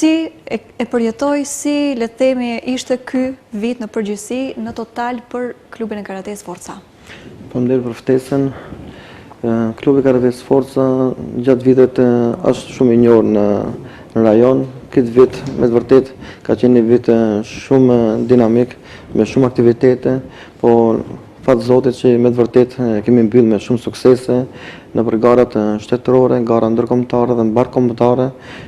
Si e përjetoj, si le të themi ishte ky vit në përgjithësi në total për klubin e Karates Forca? Faleminderit për ftesën. Klubi Karates Forca gjatë vitet është shumë i njohur në rajon. Këtë vit me të vërtet ka qenë një vit shumë dinamik, me shumë aktivitete, po fatë Zotit që me të vërtet kemi mbyllë me shumë suksese në për garat shtetërore, gara ndërkombëtare dhe mbarkombëtare,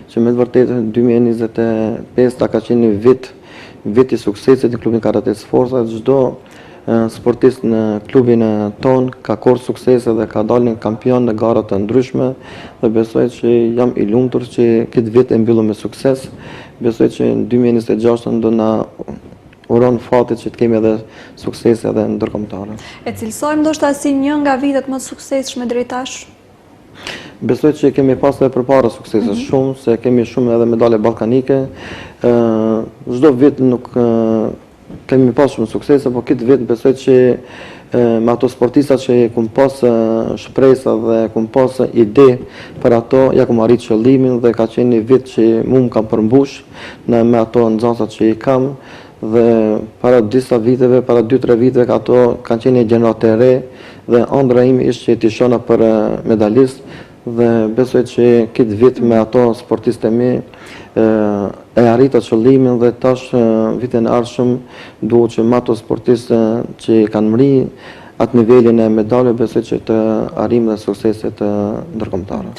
që me të vërtet 2025 ka qenë një vit i suksesit në klubin Karates Forca. Çdo sportist në klubin ton ka korë suksese dhe ka dalë një kampion në garat të ndryshme dhe besoj që jam i lumtur që këtë vit e mbyllu me sukses. Besoj që në 2026 do na uron fatit që të kemi edhe suksese edhe ndërkombëtare. E cilësojmë ndoshta si një nga vitet më të suksesshme deri tash? Besoj që kemi pas edhe përpara suksese shumë, se kemi shumë edhe medale ballkanike. Çdo vit nuk kemi pas shumë suksese, po këtë vit besoj që me ato sportistat që kum pas shpresa dhe kum pas ide për ato, ja kum arrit qëllimin dhe ka qenë një vit që mu më kam përmbush me ato nxënësat që i kam dhe para disa viteve, para 2-3 viteve ato kanë qenë një gjenerat e re dhe ëndra ime ishte që t'i shona për medalist dhe besoj që këtë vit me ato sportiste mi e arrita qëllimin dhe tash vitin e ardhshëm duhet që me ato sportiste që kanë mri atë nivelin e medalje besoj që të arrijmë dhe sukseset ndërkombëtare.